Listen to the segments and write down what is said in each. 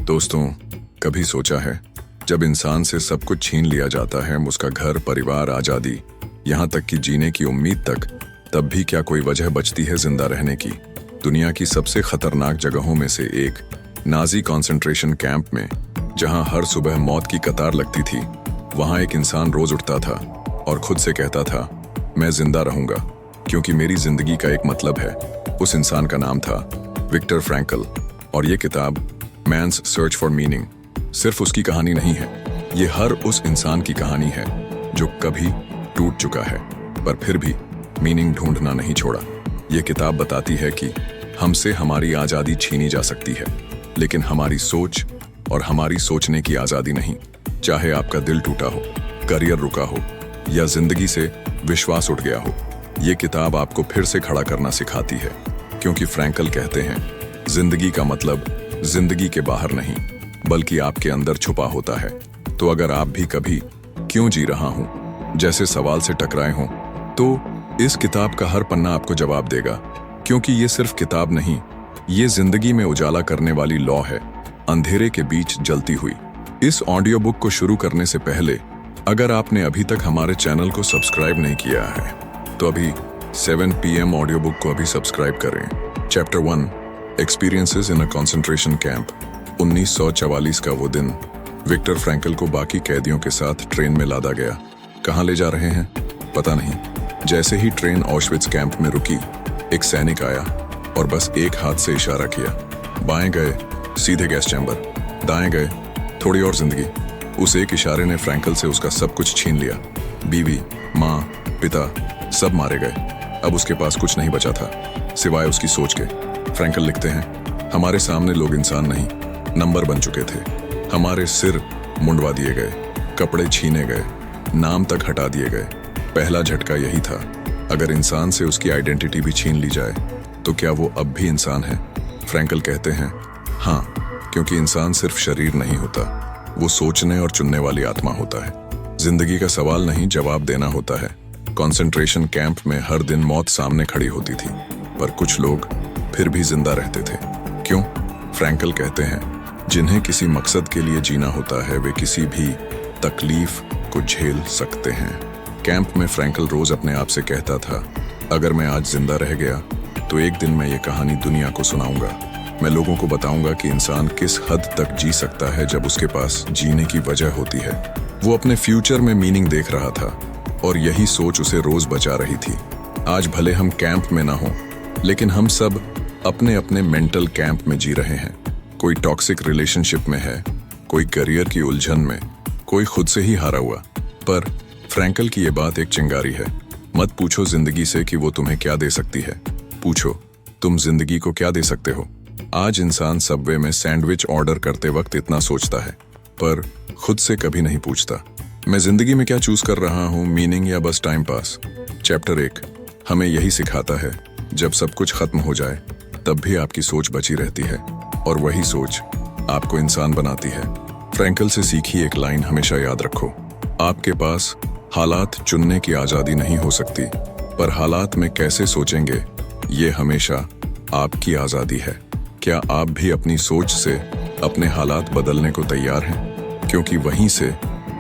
दोस्तों, कभी सोचा है जब इंसान से सब कुछ छीन लिया जाता है, उसका घर, परिवार, आजादी, यहाँ तक कि जीने की उम्मीद तक, तब भी क्या कोई वजह बचती है जिंदा रहने की? दुनिया की सबसे खतरनाक जगहों में से एक नाजी कॉन्सेंट्रेशन कैंप में, जहाँ हर सुबह मौत की कतार लगती थी, वहाँ एक इंसान रोज उठता था और खुद से कहता था, मैं जिंदा रहूंगा क्योंकि मेरी जिंदगी का एक मतलब है। उस इंसान का नाम था विक्टर फ्रैंकल, और ये किताब मैन्स सर्च फॉर मीनिंग सिर्फ उसकी कहानी नहीं है, ये हर उस इंसान की कहानी है जो कभी टूट चुका है पर फिर भी मीनिंग ढूंढना नहीं छोड़ा। ये किताब बताती है कि हमसे हमारी आज़ादी छीनी जा सकती है, लेकिन हमारी सोच और हमारी सोचने की आज़ादी नहीं। चाहे आपका दिल टूटा हो, करियर रुका हो या जिंदगी से विश्वास उठ गया हो, ये किताब आपको फिर से खड़ा करना सिखाती है, क्योंकि फ्रैंकल कहते हैं जिंदगी का मतलब जिंदगी के बाहर नहीं बल्कि आपके अंदर छुपा होता है। तो अगर आप भी कभी क्यों जी रहा हूं जैसे सवाल से टकराए हों, तो इस किताब का हर पन्ना आपको जवाब देगा, क्योंकि ये सिर्फ किताब नहीं, ये जिंदगी में उजाला करने वाली लौ है, अंधेरे के बीच जलती हुई। इस ऑडियो बुक को शुरू करने से पहले अगर आपने अभी तक हमारे चैनल को सब्सक्राइब नहीं किया है तो अभी 7 PM ऑडियो बुक को अभी सब्सक्राइब करें। Chapter 1, experiences in a concentration camp. 1944 का वो दिन, विक्टर फ्रैंकल को बाकी कैदियों के साथ ट्रेन में लादा गया। कहाँ ले जा रहे हैं पता नहीं। जैसे ही ट्रेन ऑश्विट्ज कैंप में रुकी, एक सैनिक आया और बस एक हाथ से इशारा किया। बाएं गए सीधे गैस चैम्बर, दाएं गए थोड़ी और जिंदगी। उस एक इशारे ने फ्रैंकल से उसका सब कुछ छीन लिया। बीवी, माँ, पिता सब मारे गए। अब उसके पास कुछ नहीं बचा था सिवाय उसकी सोच के। फ्रैंकल लिखते हैं, हमारे सामने लोग इंसान नहीं, नंबर बन चुके थे। हमारे सिर मुंडवा दिए गए, कपड़े छीने गए, नाम तक हटा दिए गए। पहला झटका यही था, अगर इंसान से उसकी आइडेंटिटी भी छीन ली जाए तो क्या वो अब भी इंसान है? फ्रैंकल कहते हैं, हाँ, क्योंकि इंसान सिर्फ शरीर नहीं होता, वो सोचने और चुनने वाली आत्मा होता है। जिंदगी का सवाल नहीं, जवाब देना होता है। कॉन्सेंट्रेशन कैंप में हर दिन मौत सामने खड़ी होती थी, पर कुछ लोग फिर भी जिंदा रहते थे। क्यों? फ्रैंकल कहते हैं, जिन्हें किसी मकसद के लिए जीना होता है, वे किसी भी तकलीफ को झेल सकते हैं। कैंप में फ्रैंकल रोज अपने आप से कहता था, अगर मैं आज जिंदा रह गया तो एक दिन मैं ये कहानी दुनिया को सुनाऊंगा। मैं लोगों को बताऊंगा कि इंसान किस हद तक जी सकता है जब उसके पास जीने की वजह होती है। वो अपने फ्यूचर में मीनिंग देख रहा था और यही सोच उसे रोज बचा रही थी। आज भले हम कैंप में ना हों, लेकिन हम सब अपने अपने मेंटल कैंप में जी रहे हैं। कोई टॉक्सिक रिलेशनशिप में है, कोई करियर की उलझन में, कोई खुद से ही हारा हुआ। पर फ्रैंकल की ये बात एक चिंगारी है। मत पूछो जिंदगी से कि वो तुम्हें क्या दे सकती है, पूछो तुम जिंदगी को क्या दे सकते हो। आज इंसान सबवे में सैंडविच ऑर्डर करते वक्त इतना सोचता है, पर खुद से कभी नहीं पूछता, मैं जिंदगी में क्या चूज कर रहा हूँ, मीनिंग या बस टाइम पास। चैप्टर 1 हमें यही सिखाता है, जब सब कुछ खत्म हो जाए तब भी आपकी सोच बची रहती है, और वही सोच आपको इंसान बनाती है। फ्रैंकल से सीखी एक लाइन हमेशा याद रखो, आपके पास हालात चुनने की आज़ादी नहीं हो सकती, पर हालात में कैसे सोचेंगे ये हमेशा आपकी आज़ादी है। क्या आप भी अपनी सोच से अपने हालात बदलने को तैयार हैं? क्योंकि वहीं से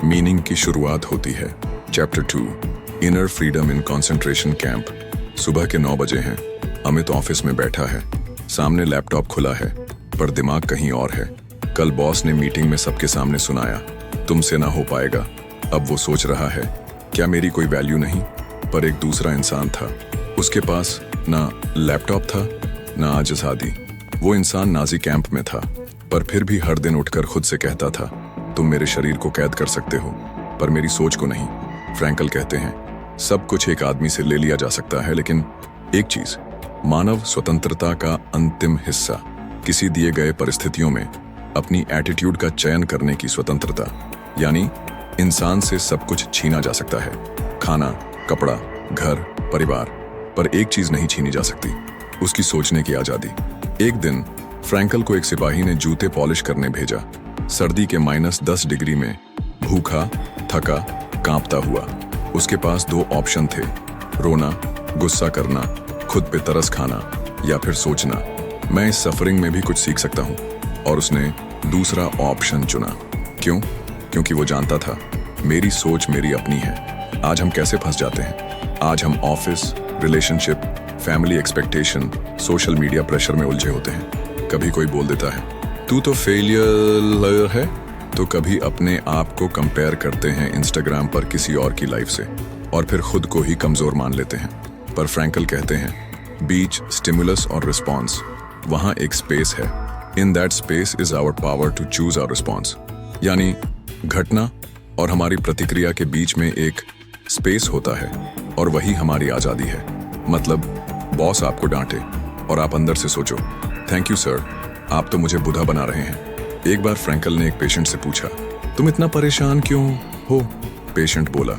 मीनिंग की शुरुआत होती है। Chapter 2, inner freedom in concentration camp. सुबह के 9 बजे हैं। अमित ऑफिस में बैठा है, सामने लैपटॉप खुला है, पर दिमाग कहीं और है। कल बॉस ने मीटिंग में सबके सामने सुनाया, तुमसे ना हो पाएगा। अब वो सोच रहा है, क्या मेरी कोई वैल्यू नहीं? पर एक दूसरा इंसान था, उसके पास ना लैपटॉप था ना आज़ादी। वो इंसान नाजी कैंप में था, पर फिर भी हर दिन उठकर खुद से कहता था, तुम मेरे शरीर को कैद कर सकते हो पर मेरी सोच को नहीं। फ्रैंकल कहते हैं, सब कुछ एक आदमी से ले लिया जा सकता है, लेकिन एक चीज, मानव स्वतंत्रता का अंतिम हिस्सा, किसी दिए गए परिस्थितियों में अपनी एटीट्यूड का चयन करने की स्वतंत्रता। यानी इंसान से सब कुछ छीना जा सकता है, खाना, कपड़ा, घर, परिवार, पर एक चीज नहीं छीनी जा सकती, उसकी सोचने की आजादी। एक दिन फ्रैंकल को एक सिपाही ने जूते पॉलिश करने भेजा। सर्दी के -10 डिग्री में, भूखा, थका, कांपता हुआ। उसके पास 2 ऑप्शन थे, रोना, गुस्सा करना, खुद पे तरस खाना, या फिर सोचना, मैं इस सफरिंग में भी कुछ सीख सकता हूँ। और उसने दूसरा ऑप्शन चुना। क्यों? क्योंकि वो जानता था मेरी सोच मेरी अपनी है। आज हम कैसे फंस जाते हैं? आज हम office, relationship, family expectation, social media pressure में उलझे होते हैं। कभी कोई बोल देता है तू तो फेलियर है, तो कभी अपने आप को कंपेयर करते हैं इंस्टाग्राम पर किसी और की लाइफ से और फिर खुद को ही कमजोर मान लेते हैं। पर फ्रैंकल कहते हैं बीच स्टिमुलस और रिस्पॉन्स, वहां एक स्पेस है। In that space is our power to choose our response. यानी घटना और हमारी प्रतिक्रिया के बीच में एक स्पेस होता है और वही हमारी आजादी है। मतलब बॉस आपको डांटे और आप अंदर से सोचो थैंक यू सर, आप तो मुझे बुरा बना रहे हैं। एक बार फ्रैंकल ने एक पेशेंट से पूछा तुम इतना परेशान क्यों हो? पेशेंट बोला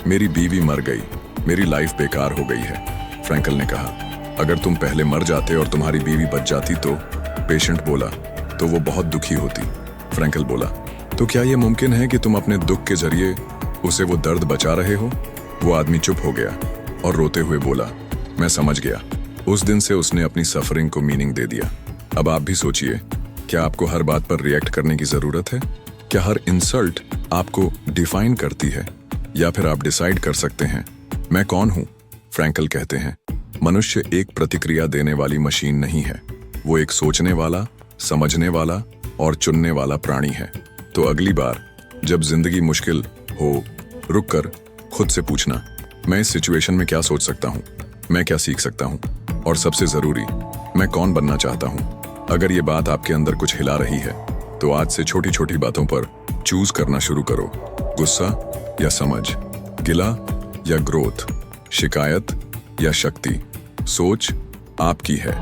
मेरी बीवी मर गई, मेरी लाइफ बेकार हो गई है। फ्रैंकल ने कहा अगर तुम पहले मर जाते और तुम्हारी बीवी बच जाती तो? पेशेंट बोला तो वो बहुत दुखी होती। फ्रैंकल बोला तो क्या ये मुमकिन है कि तुम अपने दुख के जरिए उसे वो दर्द बचा रहे हो? वो आदमी चुप हो गया और रोते हुए बोला मैं समझ गया। उस दिन से उसने अपनी सफरिंग को मीनिंग दे दिया। अब आप भी सोचिए, क्या आपको हर बात पर रिएक्ट करने की जरूरत है? क्या हर इंसल्ट आपको डिफाइन करती है? या फिर आप डिसाइड कर सकते हैं मैं कौन हूं? फ्रैंकल कहते हैं मनुष्य एक प्रतिक्रिया देने वाली मशीन नहीं है, वो एक सोचने वाला, समझने वाला और चुनने वाला प्राणी है। तो अगली बार जब जिंदगी मुश्किल हो, रुक कर खुद से पूछना मैं इस सिचुएशन में क्या सोच सकता हूँ, मैं क्या सीख सकता हूँ, और सबसे जरूरी मैं कौन बनना चाहता हूँ। अगर ये बात आपके अंदर कुछ हिला रही है तो आज से छोटी छोटी बातों पर चूज करना शुरू करो। गुस्सा या समझ, गिला या ग्रोथ, शिकायत या शक्ति। सोच आपकी है,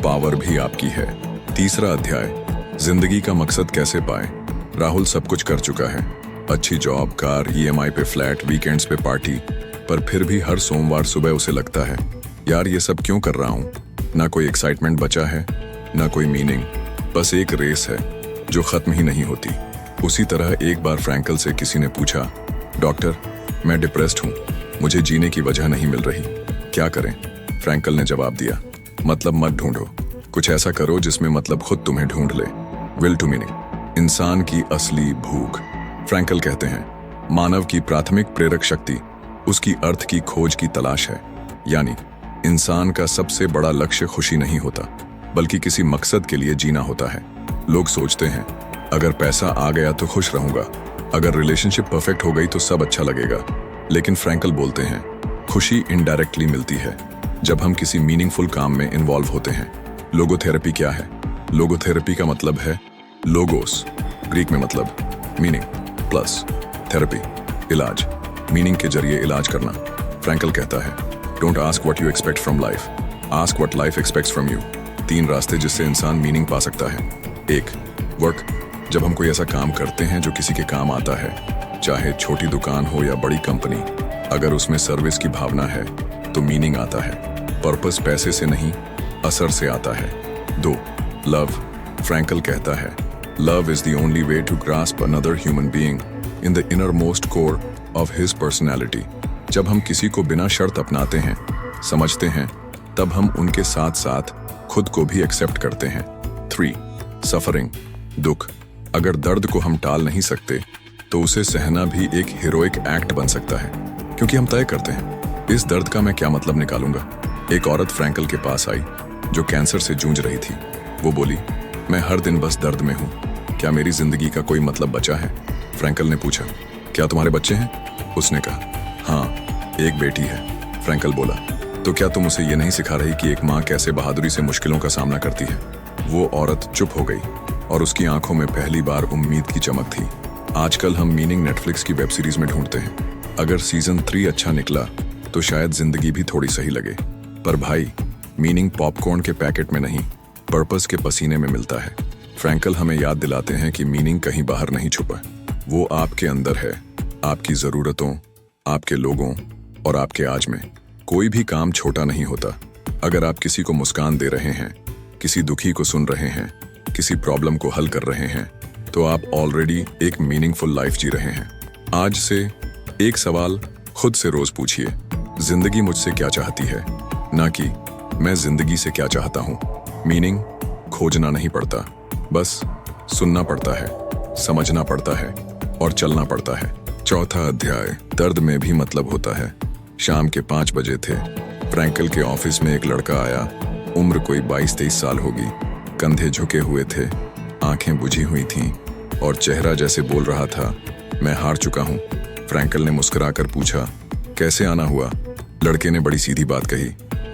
पावर भी आपकी है। तीसरा अध्याय, जिंदगी का मकसद कैसे पाए। राहुल सब कुछ कर चुका है, अच्छी जॉब, कार, ईएमआई पे फ्लैट, वीकेंड्स पे पार्टी, पर फिर भी हर सोमवार सुबह उसे लगता है यार ये सब क्यों कर रहा हूँ? ना कोई एक्साइटमेंट बचा है, ना कोई मीनिंग, बस एक रेस है जो खत्म ही नहीं होती। उसी तरह एक बार फ्रैंकल से किसी ने पूछा डॉक्टर मैं डिप्रेस्ड हूँ, मुझे जीने की वजह नहीं मिल रही, क्या करें? फ्रैंकल ने जवाब दिया मतलब मत ढूंढो, कुछ ऐसा करो जिसमें मतलब खुद तुम्हें ढूंढ ले। विल टू मीनिंग, इंसान की असली भूख। फ्रैंकल कहते हैं मानव की प्राथमिक प्रेरक शक्ति उसकी अर्थ की खोज की तलाश है। यानी इंसान का सबसे बड़ा लक्ष्य खुशी नहीं होता, बल्कि किसी मकसद के लिए जीना होता है। लोग सोचते हैं अगर पैसा आ गया तो खुश रहूंगा, अगर रिलेशनशिप परफेक्ट हो गई तो सब अच्छा लगेगा। लेकिन फ्रैंकल बोलते हैं खुशी इनडायरेक्टली मिलती है जब हम किसी मीनिंगफुल काम में इन्वॉल्व होते हैं। लोगोथेरेपी क्या है? लोगोथेरेपी का मतलब है लोगोस, ग्रीक में मतलब मीनिंग, प्लस थेरेपी, इलाज, मीनिंग के जरिए इलाज करना। फ्रैंकल कहता है don't ask what you expect from life, ask what life aspects from you. 3 रास्ते जिससे इंसान मीनिंग पा सकता है। 1, वर्क, जब हम कोई ऐसा काम करते हैं जो किसी के काम आता है, चाहे छोटी दुकान हो या बड़ी कंपनी, अगर उसमें सर्विस की भावना है तो मीनिंग आता है। पर्पस पैसे से नहीं, असर से आता है। 2, लव, फ्रैंकल कहता है love is the only way to grasp another human being in the innermost core of his personality. जब हम किसी को बिना शर्त अपनाते हैं, समझते हैं, तब हम उनके साथ साथ खुद को भी एक्सेप्ट करते हैं। 3, सफरिंग, दुख, अगर दर्द को हम टाल नहीं सकते तो उसे सहना भी एक हीरोइक एक्ट बन सकता है, क्योंकि हम तय करते हैं इस दर्द का मैं क्या मतलब निकालूंगा। एक औरत फ्रैंकल के पास आई जो कैंसर से जूझ रही थी। वो बोली मैं हर दिन बस दर्द में हूँ, क्या मेरी जिंदगी का कोई मतलब बचा है? फ्रैंकल ने पूछा क्या तुम्हारे बच्चे हैं? उसने कहा हाँ, एक बेटी है। फ्रैंकल बोला तो क्या तुम उसे ये नहीं सिखा रही कि एक माँ कैसे बहादुरी से मुश्किलों का सामना करती है? वो औरत चुप हो गई और उसकी आंखों में पहली बार उम्मीद की चमक थी। आजकल हम मीनिंग नेटफ्लिक्स की वेब सीरीज में ढूंढते हैं। अगर सीजन 3 अच्छा निकला तो शायद जिंदगी भी थोड़ी सही लगे। पर भाई, मीनिंग पॉपकॉर्न के पैकेट में नहीं, पर्पस के पसीने में मिलता है। फ्रैंकल हमें याद दिलाते हैं कि मीनिंग कहीं बाहर नहीं छुपा, वो आपके अंदर है, आपकी जरूरतों, आपके लोगों और आपके आज में। कोई भी काम छोटा नहीं होता। अगर आप किसी को मुस्कान दे रहे हैं, किसी दुखी को सुन रहे हैं, किसी प्रॉब्लम को हल कर रहे हैं, तो आप ऑलरेडी एक मीनिंगफुल लाइफ जी रहे हैं। आज से एक सवाल खुद से रोज पूछिए, जिंदगी मुझसे क्या चाहती है, ना कि मैं जिंदगी से क्या चाहता हूँ। मीनिंग खोजना नहीं पड़ता, बस सुनना पड़ता है, समझना पड़ता है और चलना पड़ता है। चौथा अध्याय, दर्द में भी मतलब होता है। शाम के 5 बजे थे। फ्रैंकल के ऑफिस में एक लड़का आया। उम्र कोई 22-23 साल होगी। कंधे झुके हुए थे, आंखें बुझी हुई थीं और चेहरा जैसे बोल रहा था, मैं हार चुका हूँ। फ्रैंकल ने मुस्कुराकर पूछा, कैसे आना हुआ? लड़के ने बड़ी सीधी बात कही,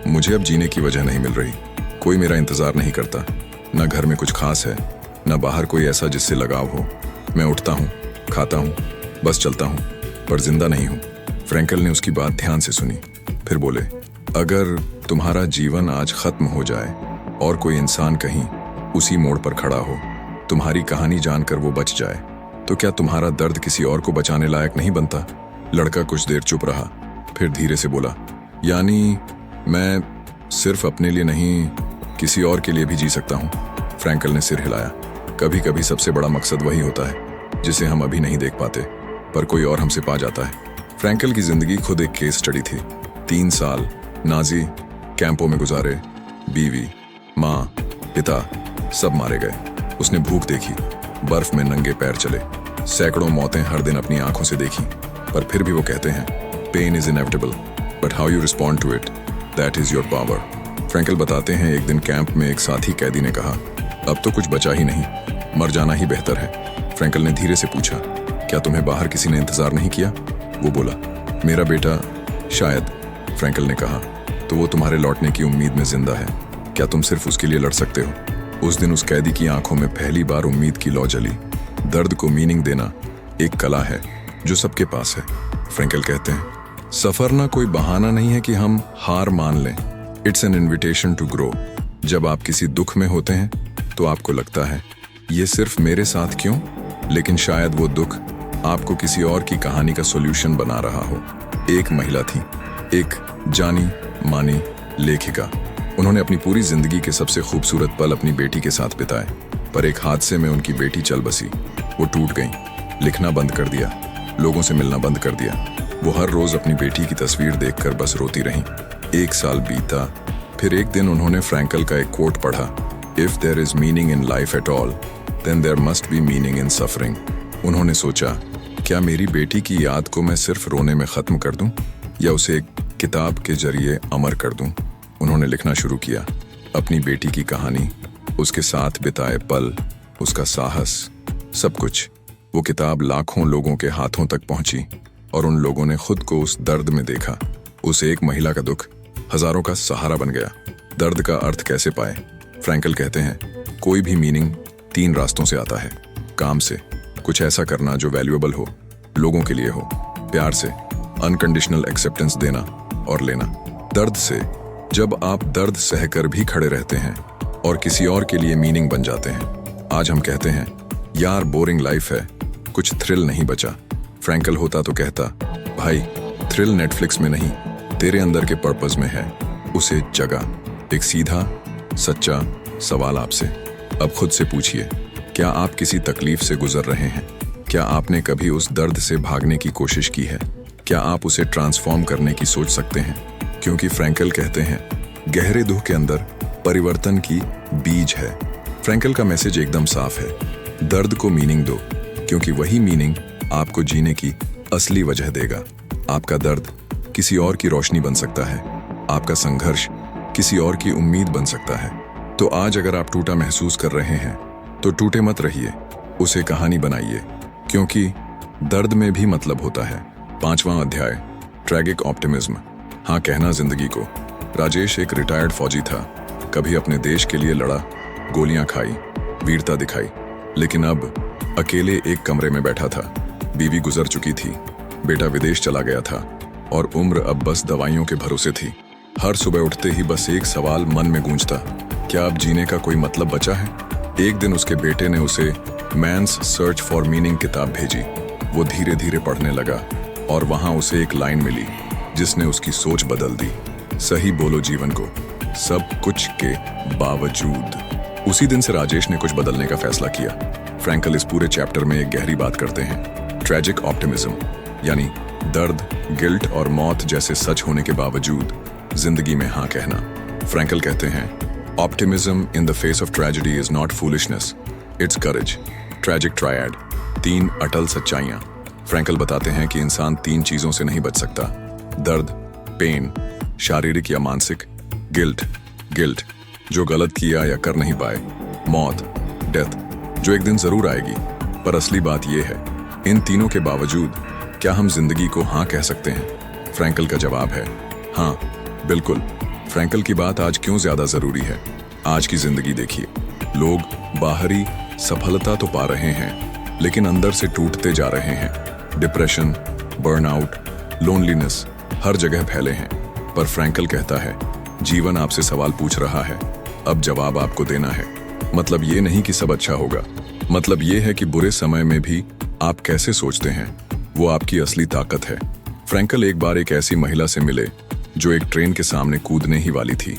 मुझे अब जीने की वजह नहीं मिल रही। कोई मेरा इंतजार नहीं करता। न घर में कुछ खास है, न बाहर कोई ऐसा जिससे लगाव हो। मैं उठता हूँ, खाता हूँ, बस चलता हूँ, पर जिंदा नहीं हूँ। फ्रैंकल ने उसकी बात ध्यान से सुनी, फिर बोले, अगर तुम्हारा जीवन आज खत्म हो जाए और कोई इंसान कहीं उसी मोड़ पर खड़ा हो, तुम्हारी कहानी जानकर वो बच जाए, तो क्या तुम्हारा दर्द किसी और को बचाने लायक नहीं बनता? लड़का कुछ देर चुप रहा, फिर धीरे से बोला, यानी मैं सिर्फ अपने लिए नहीं, किसी और के लिए भी जी सकता हूँ। फ्रैंकल ने सिर हिलाया। कभी कभी सबसे बड़ा मकसद वही होता है जिसे हम अभी नहीं देख पाते, पर कोई और हमसे पा जाता है। फ्रैंकल की जिंदगी खुद एक केस स्टडी थी। 3 साल नाजी कैंपों में गुजारे। बीवी, माँ, पिता सब मारे गए। उसने भूख देखी, बर्फ में नंगे पैर चले, सैकड़ों मौतें हर दिन अपनी आंखों से देखी। पर फिर भी वो कहते हैं, pain is inevitable, but how you respond to it, that is your power. Frankl बताते हैं, एक दिन कैंप में एक साथी कैदी ने कहा, अब तो कुछ बचा ही नहीं, मर जाना ही बेहतर है। फ्रैंकल ने धीरे से पूछा, क्या तुम्हें बाहर किसी ने इंतजार नहीं किया? वो बोला, मेरा बेटा शायद। फ्रैंकल ने कहा, तो वो तुम्हारे लौटने की उम्मीद में जिंदा है। क्या तुम सिर्फ उसके लिए लड़ सकते हो? उस दिन उस कैदी की आंखों में पहली बार उम्मीद की लौ जली। दर्द को मीनिंग देना एक कला है जो सबके पास है। फ्रैंकल कहते हैं, सफर ना कोई बहाना नहीं है कि हम हार मान लें, it's an invitation to grow. जब आप किसी दुख में होते हैं तो आपको लगता है, ये सिर्फ मेरे साथ क्यों, लेकिन शायद वो दुख आपको किसी और की कहानी का सॉल्यूशन बना रहा हो। एक महिला थी, एक जानी मानी लेखिका। उन्होंने अपनी पूरी जिंदगी के सबसे खूबसूरत पल अपनी बेटी के साथ बिताए, पर एक हादसे में उनकी बेटी चल बसी। वो टूट गई, लिखना बंद कर दिया, लोगों से मिलना बंद कर दिया। वो हर रोज अपनी बेटी की तस्वीर देखकर बस रोती रहीं। 1 साल बीता, फिर एक दिन उन्होंने फ्रैंकल का एक कोट पढ़ा, if there is meaning in life at all, then there must be meaning in suffering. उन्होंने सोचा, क्या मेरी बेटी की याद को मैं सिर्फ रोने में खत्म कर दूं, या उसे एक किताब के जरिए अमर कर दूं? उन्होंने लिखना शुरू किया, अपनी बेटी की कहानी, उसके साथ बिताए पल, उसका साहस, सब कुछ। वो किताब लाखों लोगों के हाथों तक पहुंची और उन लोगों ने खुद को उस दर्द में देखा। उस एक महिला का दुख हजारों का सहारा बन गया। दर्द का अर्थ कैसे पाए? फ्रैंकल कहते हैं, कोई भी मीनिंग 3 रास्तों से आता है। काम से, कुछ ऐसा करना जो वैल्यूएबल हो, लोगों के लिए हो। प्यार से, अनकंडीशनल एक्सेप्टेंस देना और लेना। दर्द से, जब आप दर्द सहकर भी खड़े रहते हैं और किसी और के लिए मीनिंग बन जाते हैं। आज हम कहते हैं, यार बोरिंग लाइफ है, कुछ थ्रिल नहीं बचा। फ्रैंकल होता तो कहता, भाई थ्रिल नेटफ्लिक्स में नहीं, तेरे अंदर के पर्पस में है, उसे जगा। एक सीधा सच्चा सवाल आपसे, अब खुद से पूछिए, क्या आप किसी तकलीफ से गुजर रहे हैं? क्या आपने कभी उस दर्द से भागने की कोशिश की है? क्या आप उसे ट्रांसफॉर्म करने की सोच सकते हैं? क्योंकि फ्रैंकल कहते हैं, गहरे दुख के अंदर परिवर्तन की बीज है। फ्रैंकल का मैसेज एकदम साफ है, दर्द को मीनिंग दो, क्योंकि वही मीनिंग आपको जीने की असली वजह देगा। आपका दर्द किसी और की रोशनी बन सकता है, आपका संघर्ष किसी और की उम्मीद बन सकता है। तो आज अगर आप टूटा महसूस कर रहे हैं तो टूटे मत रहिए, उसे कहानी बनाइए, क्योंकि दर्द में भी मतलब होता है। 5वां अध्याय, ट्रैगिक ऑप्टिमिज्म। हाँ कहना जिंदगी को। राजेश एक रिटायर्ड फौजी था। कभी अपने देश के लिए लड़ा, गोलियां खाई, वीरता दिखाई, लेकिन अब अकेले एक कमरे में बैठा था। बीवी गुजर चुकी थी, बेटा विदेश चला गया था और उम्र अब बस दवाइयों के भरोसे थी। हर सुबह उठते ही बस एक सवाल मन में गूंजता, क्या अब जीने का कोई मतलब बचा है? एक दिन उसके बेटे ने उसे मैन्स सर्च फॉर मीनिंग किताब भेजी। वो धीरे धीरे पढ़ने लगा और वहां उसे एक लाइन मिली जिसने उसकी सोच बदल दी, सही बोलो जीवन को, सब कुछ के बावजूद। उसी दिन से राजेश ने कुछ बदलने का फैसला किया। फ्रैंकल इस पूरे चैप्टर में एक गहरी बात करते हैं, ट्रैजिक ऑप्टिमिज्म, यानी दर्द, गिल्ट और मौत जैसे सच होने के बावजूद जिंदगी में हाँ कहना। फ्रैंकल कहते हैं, optimism in the face of tragedy is not foolishness, it's courage. Tragic triad, 3 अटल सच्चाइयां। फ्रैंकल बताते हैं कि इंसान 3 चीजों से नहीं बच सकता: दर्द, पेन, शारीरिक या मानसिक, गिल्ट जो गलत किया या कर नहीं पाए, मौत, डेथ जो एक दिन जरूर आएगी। पर असली बात यह है, इन तीनों के बावजूद क्या हम जिंदगी को हाँ कह सकते हैं? फ्रैंकल का जवाब है हाँ, बिल्कुल। फ्रैंकल की बात आज क्यों ज्यादा जरूरी है? आज की जिंदगी देखिए, लोग बाहरी सफलता तो पा रहे हैं, लेकिन अंदर से टूटते जा रहे हैं। डिप्रेशन, बर्नआउट, लोनलीनेस हर जगह फैले हैं। पर फ्रैंकल कहता है, जीवन आपसे सवाल पूछ रहा है, अब जवाब आपको देना है। मतलब ये नहीं कि सब अच्छा होगा, मतलब ये है कि बुरे समय में भी आप कैसे सोचते हैं, वो आपकी असली ताकत है। फ्रैंकल एक बार एक ऐसी महिला से मिले जो एक ट्रेन के सामने कूदने ही वाली थी।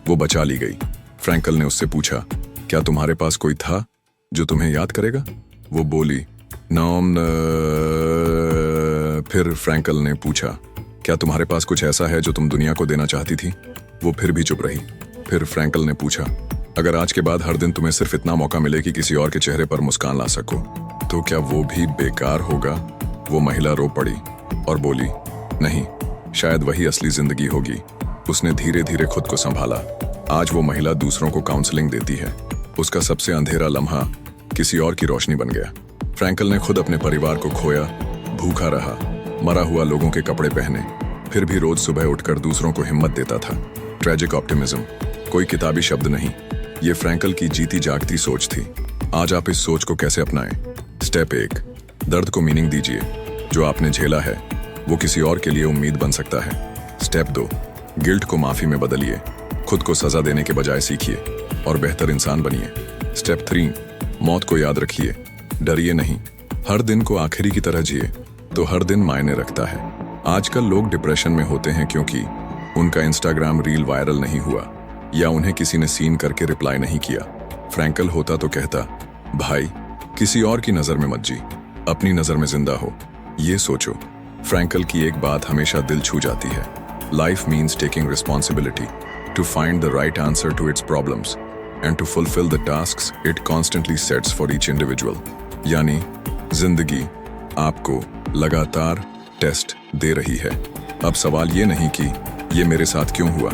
वो बचा ली गई। फ्रैंकल ने उससे पूछा, क्या तुम्हारे पास कोई था जो तुम्हें याद करेगा? वो बोली, नाम। फिर फ्रैंकल ने पूछा, क्या तुम्हारे पास कुछ ऐसा है जो तुम दुनिया को देना चाहती थी? वो फिर भी चुप रही। फिर फ्रैंकल ने पूछा, अगर आज के बाद हर दिन तुम्हें सिर्फ इतना मौका मिले कि किसी और के चेहरे पर मुस्कान ला सको, तो क्या वो भी बेकार होगा? वो महिला रो पड़ी और बोली, नहीं, शायद वही असली जिंदगी होगी। उसने धीरे धीरे खुद को संभाला। आज वो महिला दूसरों को काउंसलिंग देती है। उसका सबसे अंधेरा लम्हा किसी और की रोशनी बन गया। फ्रैंकल ने खुद अपने परिवार को खोया, भूखा रहा, मरा हुआ लोगों के कपड़े पहने, फिर भी रोज सुबह उठकर दूसरों को हिम्मत देता था। ट्रैजिक ऑप्टिमिज्म कोई किताबी शब्द नहीं, ये फ्रैंकल की जीती जागती सोच थी। आज आप इस सोच को कैसे अपनाएं? स्टेप 1, दर्द को मीनिंग दीजिए। जो आपने झेला है वो किसी और के लिए उम्मीद बन सकता है। स्टेप 2, गिल्ट को माफी में बदलिए। खुद को सजा देने के बजाय सीखिए और बेहतर इंसान बनिए। स्टेप 3, मौत को याद रखिए, डरिए नहीं। हर दिन को आखिरी की तरह जिए तो हर दिन मायने रखता है। आजकल लोग डिप्रेशन में होते हैं क्योंकि उनका इंस्टाग्राम रील वायरल नहीं हुआ या उन्हें किसी ने सीन करके रिप्लाई नहीं किया। फ्रैंकल होता तो कहता, भाई किसी और की नजर में मत जी, अपनी नजर में जिंदा हो। ये सोचो। फ्रैंकल की एक बात हमेशा दिल छू जाती है, life means taking responsibility to find the right answer to its problems and to fulfil the tasks it constantly sets for each individual. यानी जिंदगी आपको लगातार टेस्ट दे रही है। अब सवाल ये नहीं कि ये मेरे साथ क्यों हुआ,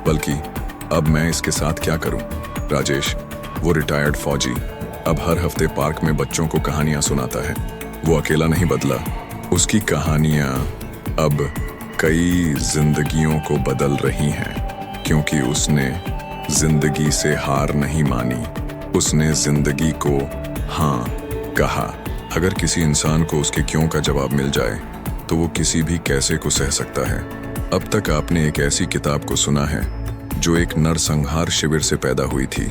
बल्कि अब मैं इसके साथ क्या करूं? राजेश, वो रिटायर्ड फौजी, अब हर हफ्ते पार्क में बच्चों को कहानियां सुनाता है। वो अकेला नहीं बदला, उसकी कहानियां अब कई जिंदगियों को बदल रही हैं, क्योंकि उसने जिंदगी से हार नहीं मानी, उसने जिंदगी को हाँ कहा। अगर किसी इंसान को उसके क्यों का जवाब मिल जाए तो वो किसी भी कैसे को सह सकता है। अब तक आपने एक ऐसी किताब को सुना है जो एक नरसंहार शिविर से पैदा हुई थी,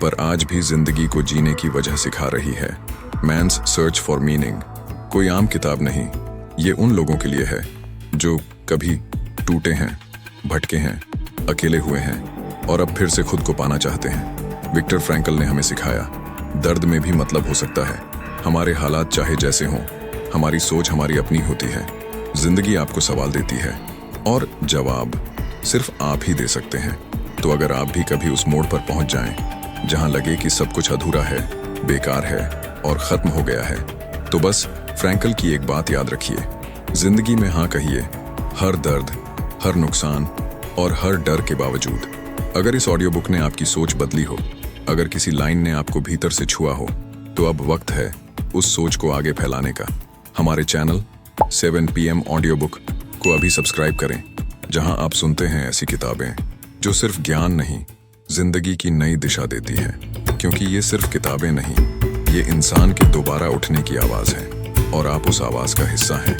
पर आज भी जिंदगी को जीने की वजह सिखा रही है। मैन्स सर्च फॉर मीनिंग कोई आम किताब नहीं, ये उन लोगों के लिए है जो कभी टूटे हैं, भटके हैं, अकेले हुए हैं और अब फिर से खुद को पाना चाहते हैं। विक्टर फ्रैंकल ने हमें सिखाया, दर्द में भी मतलब हो सकता है। हमारे हालात चाहे जैसे हों, हमारी सोच हमारी अपनी होती है। जिंदगी आपको सवाल देती है और जवाब सिर्फ आप ही दे सकते हैं। तो अगर आप भी कभी उस मोड़ पर पहुंच जाएं जहां लगे कि सब कुछ अधूरा है, बेकार है और खत्म हो गया है, तो बस फ्रैंकल की एक बात याद रखिए, जिंदगी में हाँ कहिए, हर दर्द, हर नुकसान और हर डर के बावजूद। अगर इस ऑडियो बुक ने आपकी सोच बदली हो, अगर किसी लाइन ने आपको भीतर से छुआ हो, तो अब वक्त है उस सोच को आगे फैलाने का। हमारे चैनल 7 PM ऑडियो बुक को अभी सब्सक्राइब करें, जहां आप सुनते हैं ऐसी किताबें जो सिर्फ ज्ञान नहीं, जिंदगी की नई दिशा देती है। क्योंकि ये सिर्फ किताबें नहीं, ये इंसान के दोबारा उठने की आवाज है और आप उस आवाज का हिस्सा हैं।